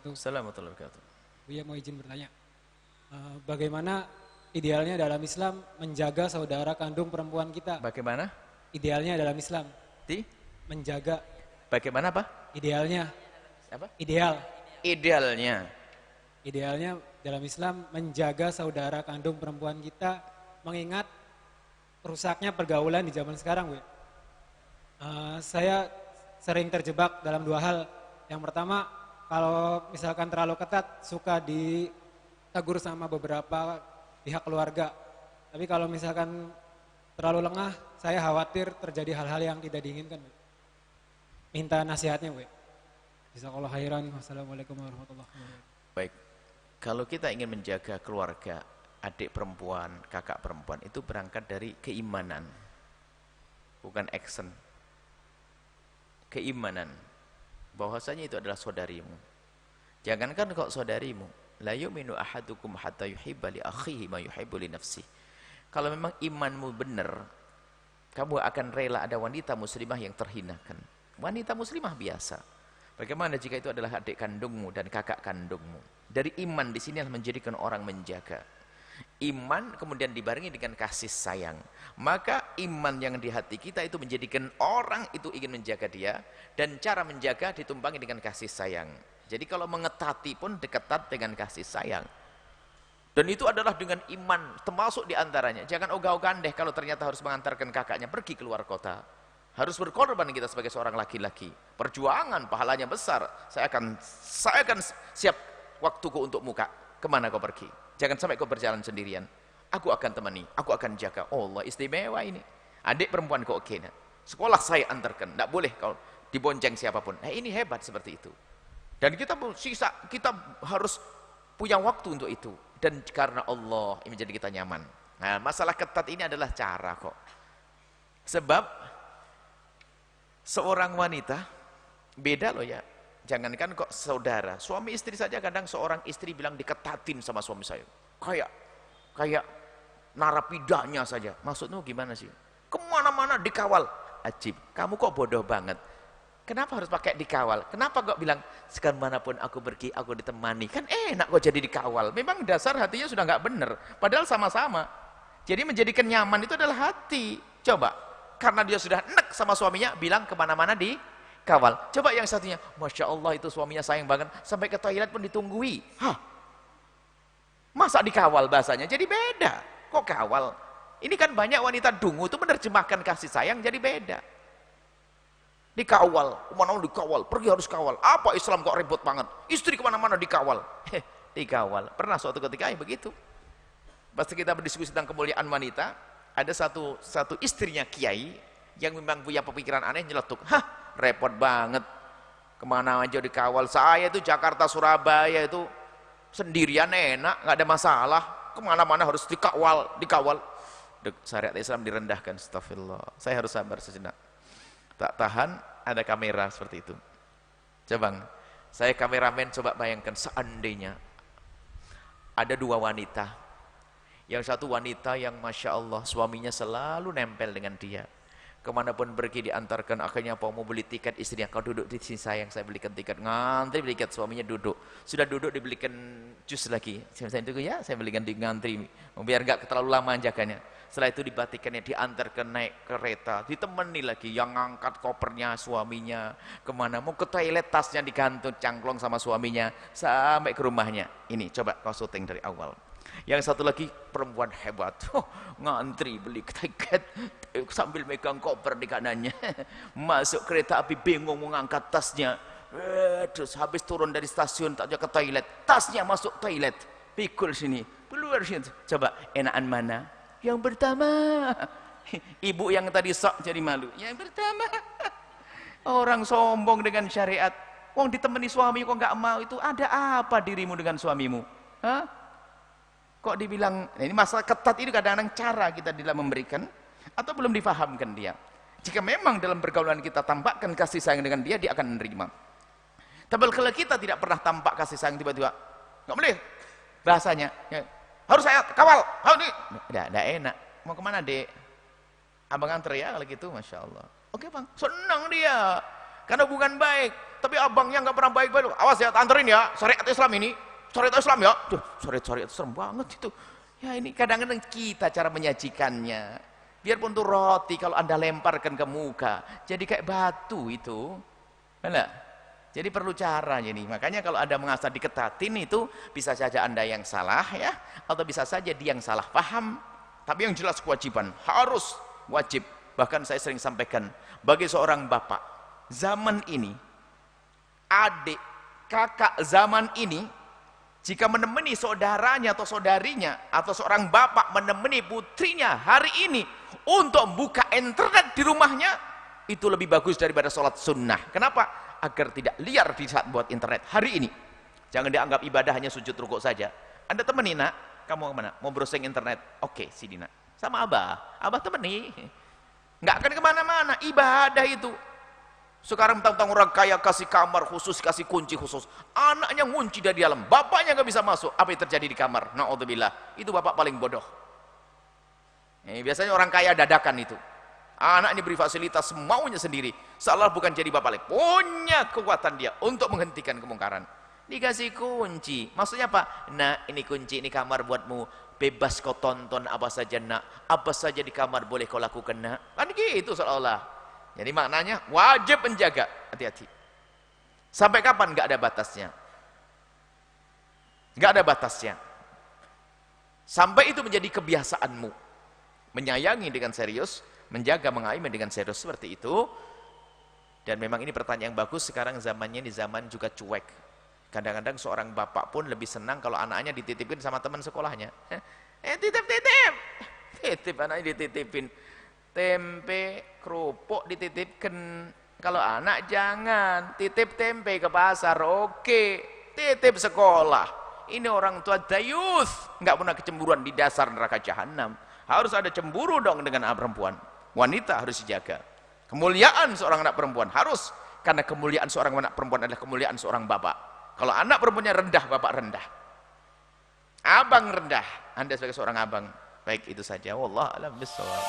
wabarakatuh. Assalamualaikum warahmatullahi wabarakatuh. Buya mau izin bertanya, bagaimana idealnya dalam Islam menjaga saudara kandung perempuan kita? Bagaimana? Idealnya dalam Islam Di? menjaga. Bagaimana apa? Idealnya, Apa? idealnya Idealnya. dalam Islam menjaga saudara kandung perempuan kita, mengingat rusaknya pergaulan di zaman sekarang, Bu. Saya sering terjebak dalam dua hal. Yang pertama, kalau misalkan terlalu ketat, suka ditegur sama beberapa pihak keluarga. Tapi kalau misalkan terlalu lengah, saya khawatir terjadi hal-hal yang tidak diinginkan, Bu. Minta nasihatnya, Bu. Jazakallahu khairan. Wassalamualaikum warahmatullahi wabarakatuh. Baik. Kalau kita ingin menjaga keluarga, adik perempuan, kakak perempuan, itu berangkat dari keimanan. Bukan action. Keimanan. Bahwasanya itu adalah saudarimu. Jangankan kok saudarimu, la yu'minu ahadukum hatta yuhibba li akhihi ma yuhibbu li nafsihi. Kalau memang imanmu benar, kamu akan rela ada wanita muslimah yang terhinakan. Wanita muslimah biasa. Bagaimana jika itu adalah adik kandungmu dan kakak kandungmu? Dari iman di sini adalah menjadikan orang menjaga. Iman kemudian dibarengi dengan kasih sayang. Maka iman yang di hati kita itu menjadikan orang itu ingin menjaga dia, dan cara menjaga ditumpangi dengan kasih sayang. Jadi kalau mengetati pun deketat dengan kasih sayang. Dan itu adalah dengan iman, termasuk diantaranya. Jangan ogah-ogahan deh kalau ternyata harus mengantarkan kakaknya pergi keluar kota. Harus berkorban kita sebagai seorang laki-laki. Perjuangan, pahalanya besar. Saya akan siap waktuku untuk muka. Kemana kau pergi? Jangan sampai kau berjalan sendirian. Aku akan temani, aku akan jaga. Oh Allah, istimewa ini. Adik perempuan kau oke. Nah. Sekolah saya antarkan. Tidak boleh kau dibonceng siapapun. Nah ini hebat seperti itu. Dan kita harus punya waktu untuk itu. Dan karena Allah ini menjadi kita nyaman. Nah masalah ketat ini adalah cara kok. Sebab seorang wanita beda loh ya. Jangankan kok saudara, suami istri saja kadang seorang istri bilang diketatin sama suami saya. Kayak narapidanya saja. Maksudnya gimana sih? Kemana-mana dikawal. Ajib, kamu kok bodoh banget. Kenapa harus pakai dikawal? Kenapa kok bilang sekarang manapun aku pergi, aku ditemani? Kan enak kok jadi dikawal. Memang dasar hatinya sudah nggak benar. Padahal sama-sama. Jadi menjadikan nyaman itu adalah hati. Coba, karena dia sudah enek sama suaminya, bilang kemana-mana dikawal. Coba yang satunya, Masya Allah itu suaminya sayang banget, sampai ke toilet pun ditunggui. Hah? Masa dikawal bahasanya? Jadi beda. Kok kawal? Ini kan banyak wanita dungu itu menerjemahkan kasih sayang jadi beda. Dikawal, kemana-mana dikawal, pergi harus kawal. Apa Islam kok ribut banget? Istri kemana-mana dikawal. Dikawal. Pernah suatu ketika begitu. Pasti kita berdiskusi tentang kemuliaan wanita, ada satu istrinya kiai yang memang punya pemikiran aneh, nyeletuk. Hah, repot banget. Kemana aja dikawal. Saya itu Jakarta, Surabaya itu sendirian enak, nggak ada masalah. Kemana-mana harus dikawal. Syariat Islam direndahkan. Astagfirullah. Saya harus sabar sejenak. Tak tahan, ada kamera seperti itu. Coba, saya kameramen, coba bayangkan seandainya ada dua wanita. Yang satu wanita yang Masya Allah suaminya selalu nempel dengan dia. Kemanapun pergi diantarkan, akhirnya mau beli tiket istrinya, kau duduk di sini sayang, saya belikan tiket. Ngantri beli tiket, suaminya duduk. Sudah duduk dibelikan jus lagi. Saya tunggu ya, saya belikan di ngantri. Biar nggak terlalu lama jaganya. Setelah itu dibatikannya, diantarkan naik kereta, ditemani lagi yang ngangkat kopernya suaminya kemana, mau ke toilet tasnya digantung cangklong sama suaminya sampai ke rumahnya. Ini coba kau syuting dari awal. Yang satu lagi perempuan hebat, ngantri beli tiket sambil megang koper di kanannya, masuk kereta api bingung mengangkat tasnya, terus habis turun dari stasiun tak ke toilet, tasnya masuk toilet, pikul sini, keluar sini. Coba enakan mana? Yang pertama. Ibu yang tadi sok jadi malu. Yang pertama. Orang sombong dengan syariat. Wong ditemani suami kok nggak mau, itu ada apa dirimu dengan suamimu? Hah? Kok dibilang, nah ini masalah ketat ini kadang-kadang cara kita dalam memberikan atau belum difahamkan dia. Jika memang dalam pergaulan kita tampakkan kasih sayang dengan dia, dia akan menerima. Tapi kalau kita tidak pernah tampak kasih sayang, tiba-tiba nggak boleh bahasanya. Ya, harus saya kawal, tidak enak. Mau kemana dek? Abang antar ya kalau gitu, Masya Allah. Oke bang, senang dia karena hubungan baik. tapi abangnya nggak pernah baik-baik. Awas ya, anterin ya, syariat Islam ini. Syariat Islam ya. Duh, syariat serem banget itu. Ya ini kadang-kadang kita cara menyajikannya. Biarpun tuh roti kalau Anda lemparkan ke muka, jadi kayak batu itu. Benar? Jadi perlu cara ini. Makanya kalau Anda mengasah diketatin itu, bisa saja Anda yang salah ya, atau bisa saja dia yang salah paham. Tapi yang jelas kewajiban, harus wajib. Bahkan saya sering sampaikan, bagi seorang bapak, zaman ini, adik, kakak zaman ini, jika menemani saudaranya atau saudarinya, atau seorang bapak menemani putrinya hari ini, untuk buka internet di rumahnya, itu lebih bagus daripada sholat sunnah. Kenapa? Agar tidak liar di saat buat internet hari ini. Jangan dianggap ibadah hanya sujud rukuk saja. Anda temani nak, kamu kemana? Mau browsing internet? Oke, sini nak. Sama abah temani. Nggak akan kemana-mana, ibadah itu. Sekarang tentang orang kaya kasih kamar khusus, kasih kunci khusus. Anaknya ngunci dari dalam, bapaknya nggak bisa masuk. Apa yang terjadi di kamar? Na'udzubillah. Itu bapak paling bodoh. Biasanya orang kaya dadakan itu. Anaknya beri fasilitas semaunya sendiri, seolah bukan jadi bapak lagi. Punya kekuatan dia untuk menghentikan kemungkaran. Dikasih kunci, maksudnya apa? Nah, ini kunci, ini kamar buatmu, bebas kau tonton apa saja nak, apa saja di kamar boleh kau lakukan nak. Kan gitu seolah-olah. Jadi maknanya wajib menjaga, hati-hati. Sampai kapan? Nggak ada batasnya. Nggak ada batasnya. Sampai itu menjadi kebiasaanmu, menyayangi dengan serius, menjaga, mengayomi dengan serius seperti itu. Dan memang ini pertanyaan yang bagus. Sekarang zamannya di zaman juga cuek. Kadang-kadang seorang bapak pun lebih senang kalau anaknya dititipin sama teman sekolahnya. Titip anaknya dititipin tempe, kerupuk dititipkan. Kalau anak jangan titip tempe ke pasar, oke, titip sekolah. Ini orang tua dayuth, nggak pernah kecemburuan di dasar neraka jahanam. Harus ada cemburu dong dengan anak perempuan. Wanita harus dijaga. Kemuliaan seorang anak perempuan harus, karena kemuliaan seorang anak perempuan adalah kemuliaan seorang bapak. Kalau anak perempuannya rendah, bapak rendah. Abang rendah, Anda sebagai seorang abang. Baik, itu saja. Wallahu a'lam bishawab.